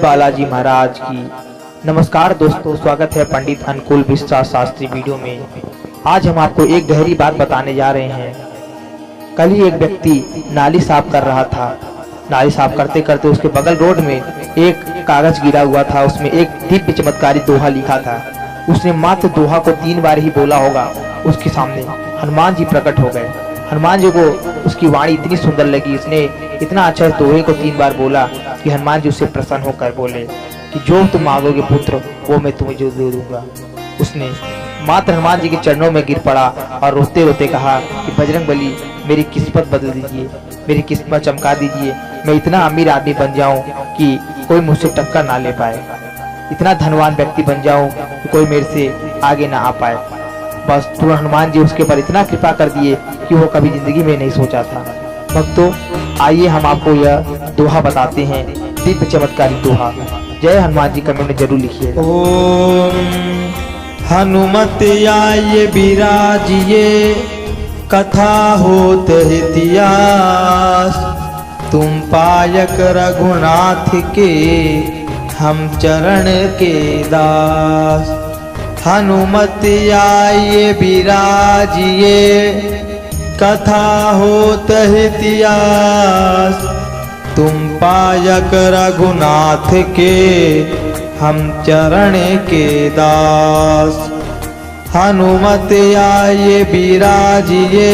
बालाजी महाराज की। नमस्कार दोस्तों, स्वागत है पंडित अनुकूल विश्वास शास्त्री वीडियो में। आज हम आपको एक गहरी बात बताने जा रहे हैं। कल ही एक व्यक्ति नाली साफ कर रहा था। नाली साफ करते करते उसके बगल रोड में एक कागज गिरा हुआ था। उसमें एक दिव्य चमत्कारी दोहा लिखा था। उसने मात्र दोहा को 3 बार ही बोला होगा। उसके सामने हनुमान जी प्रकट हो गए। हनुमान जी को उसकी वाणी इतनी सुंदर लगी, उसने इतना अच्छा इस दोहे को 3 बार बोला कि हनुमान जी उससे प्रसन्न होकर बोले कि जो तुम मांगोगे पुत्र वो मैं तुम्हें जो दे दूंगा। उसने मात्र हनुमान जी के चरणों में गिर पड़ा और रोते रोते कहा कि बजरंगबली, मेरी किस्मत बदल दीजिए, मेरी किस्मत चमका दीजिए। मैं इतना अमीर आदमी बन जाऊं कि कोई मुझसे टक्कर ना ले पाए, इतना धनवान व्यक्ति बन जाऊं कि कोई मेरे से आगे ना आ पाए। बस तुरंत हनुमान जी उसके ऊपर इतना कृपा कर दिए कि वो कभी जिंदगी में नहीं सोचा था। भक्तों, आइए हम आपको यह दोहा बताते हैं, दिव्य चमत्कारी दोहा। जय हनुमान जी कमेंट में जरूर लिखिए। ओम हनुमत आये विराजिए, कथा होत इतिहास। तुम पायक रघुनाथ के, हम चरण के दास। हनुमत आये विराजिए, कथा होत इतिहास। तुम पायक रघुनाथ के, हम चरण के दास। हनुमत आये विराजिए,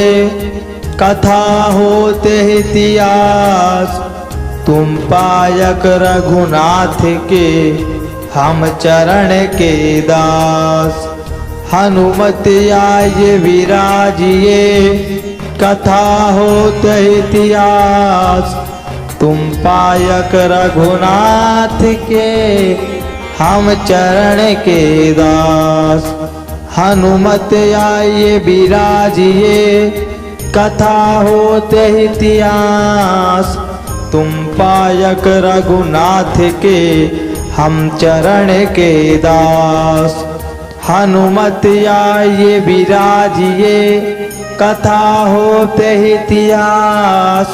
कथा होत इतिहास। तुम पायक रघुनाथ के, हम चरण के दास। हनुमत आये विराजिए, कथा होत इतिहास। तुम पायक रघुनाथ के, हम चरण के दास। हनुमत आये विराजिए, कथा होत इतिहास। तुम पायक रघुनाथ के, हम चरण के दास। हनुमत आये विराजिए, कथा होत इतिहास।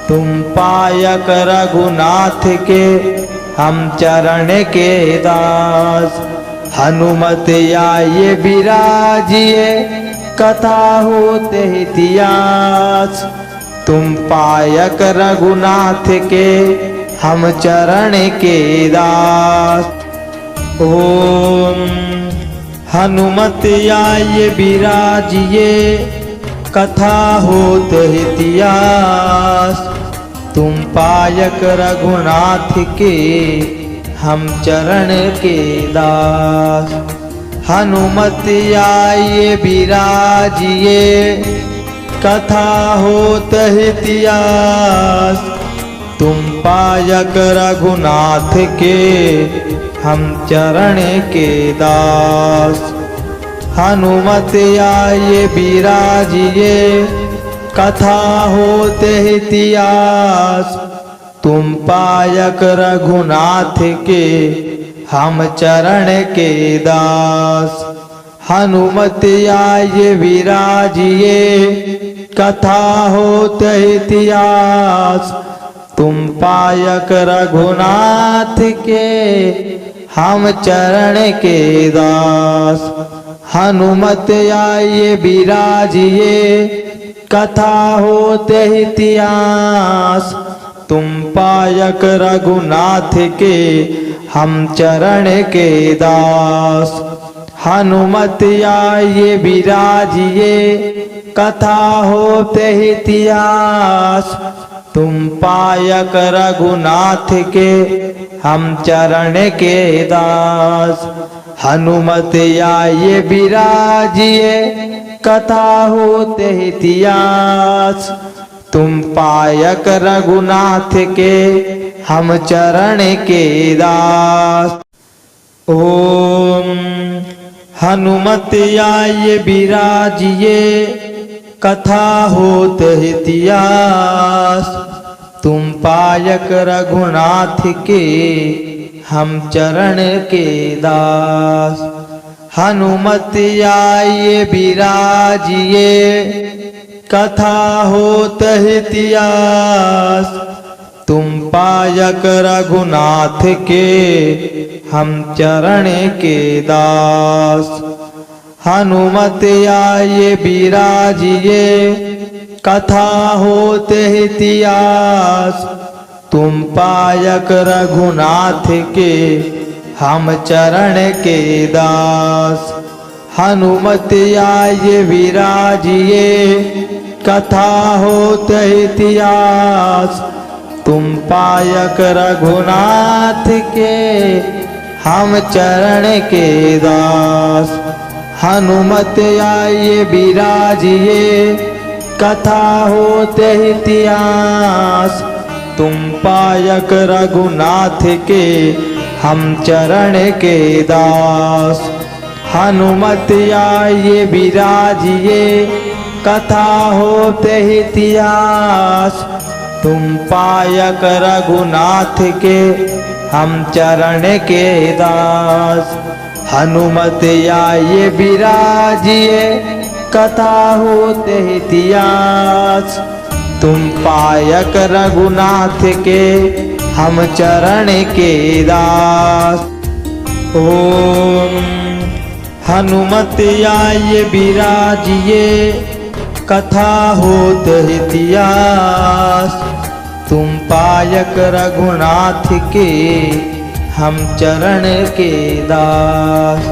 तुम पायक रघुनाथ के, हम चरण के दास। हनुमत आये विराजिए, कथा होत इतिहास। तुम पायक रघुनाथ के, हम चरण के दास। ओम हनुमत आये विराजिए, कथा होत इतिहास। तुम पायक रघुनाथ के, हम चरण के दास। हनुमत आये विराजिए, कथा होत इतिहास। तुम पायक रघुनाथ के, हम चरण के दास। हनुमत आये विराजिए, कथा होत इतिहास। तुम पायक रघुनाथ के, हम चरण के दास। हनुमत आये विराजिए, कथा होत इतिहास। तुम पायक रघुनाथ के, हम चरण के दास। हनुमत आये विराजिए, कथा होत इतिहास। तुम पायक रघुनाथ के, हम चरण के दास। हनुमत आये विराजिए, कथा होत इतिहास। तुम पायक रघुनाथ के, हम चरण के दास। हनुमत आये विराजिए, कथा होत इतिहास। तुम पायक रघुनाथ के, हम चरण के दास। ओम हनुमत आये विराजिए, कथा होत इतिहास। तुम पायक रघुनाथ के, हम चरण के दास। हनुमत आये विराजिए, कथा होत इतिहास। तुम पायक रघुनाथ के हम चरण के दास। हनुमत आए विराजिए कथा होते इतिहास। तुम पायक रघुनाथ के हम चरण के दास। हनुमत आए विराजिए कथा होते इतिहास। तुम पायक रघुनाथ के हम चरण के दास। हनुमत आए विराजिए कथा होते इतिहास। तुम पायक रघुनाथ के हम चरण के दास। हनुमत आए विराजिए कथा होते इतिहास। तुम पायक रघुनाथ के हम चरण के दास। हनुमत आए विराजिए कथा होते इतिहास। तुम पायक रघुनाथ के हम चरण के दास। ओम हनुमत आए विराजिए कथा होत इतिहास। तुम पायक रघुनाथ के हम चरण के दास।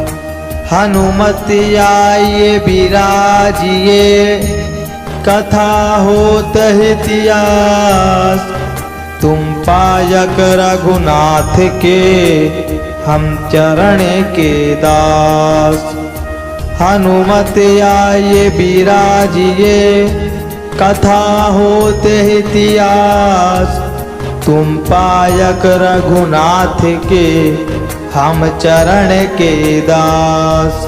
हनुमत आए विराजिए कथा होत इतिहास। तुम पायक रघुनाथ के हम चरण के दास। हनुमत आए विराजिए कथा होते इतिहास। तुम पायक रघुनाथ के हम चरण के दास।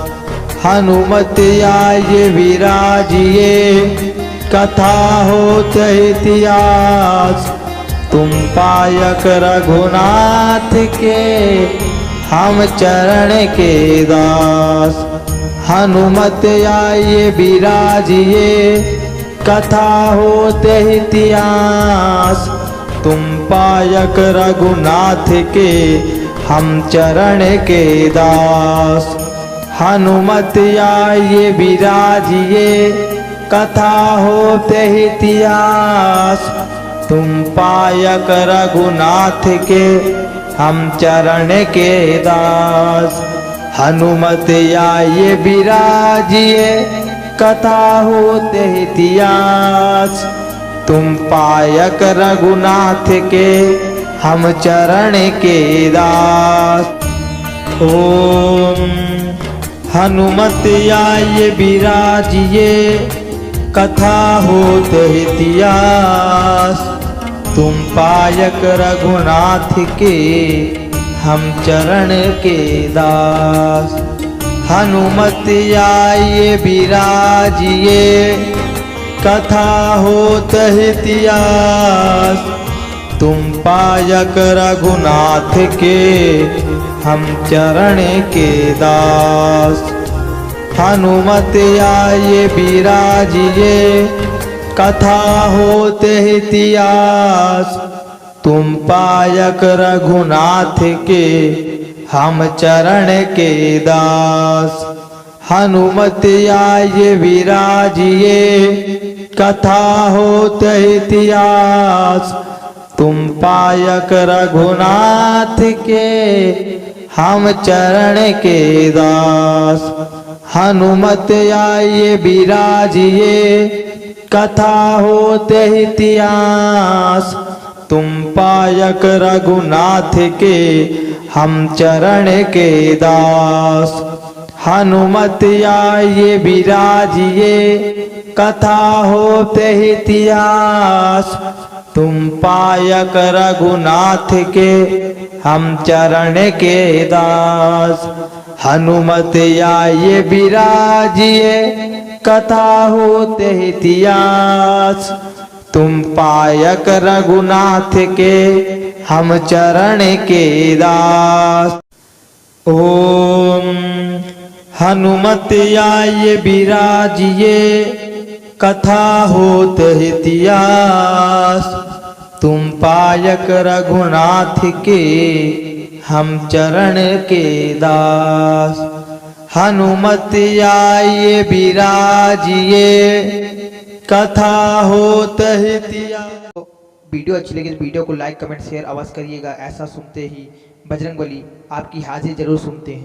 हनुमत आए विराजिए कथा होते इतिहास। तुम पायक रघुनाथ के हम चरण के दास। हनुमत आए विराजिए कथा होते इतिहास। तुम पायक रघुनाथ के हम चरण के दास। हनुमत आए विराजिए कथा होते इतिहास। तुम पायक रघुनाथ के हम चरण के दास। हनुमत आए विराजिए कथा होते इतिहास। तुम पायक रघुनाथ के हम चरण के दास। ओम हनुमत आए विराजिए कथा होते इतिहास। तुम पायक रघुनाथ के हम चरण के दास। हनुमत आए विराजिए कथा होते इतिहास। तुम पायक रघुनाथ के हम चरण के दास। हनुमत आए विराजिए कथा होते इतिहास। तुम पायक रघुनाथ के हम चरण के दास। हनुमत आए विराजिए कथा होते इतिहास। तुम पायक रघुनाथ के हम चरण के दास। हनुमत आए विराजिए कथा होते इतिहास। तुम पायक रघुनाथ के हम चरण के दास। हनुमत आए विराजिए कथा होते इतिहास। तुम पायक रघुनाथ के हम चरण के दास। हनुमत आए विराजिए कथा होते इतिहास। तुम पायक रघुनाथ के हम चरण के दास। ओम हनुमत आए विराजिए कथा होते इतिहास। तुम पायक रघुनाथ के हम चरण के दास। हनुमत आइए बिराजिए कथा होत हितिया। वीडियो अच्छी लगी तो वीडियो को लाइक कमेंट शेयर अवश्य करिएगा। ऐसा सुनते ही बजरंगबली आपकी हाजिरी जरूर सुनते हैं।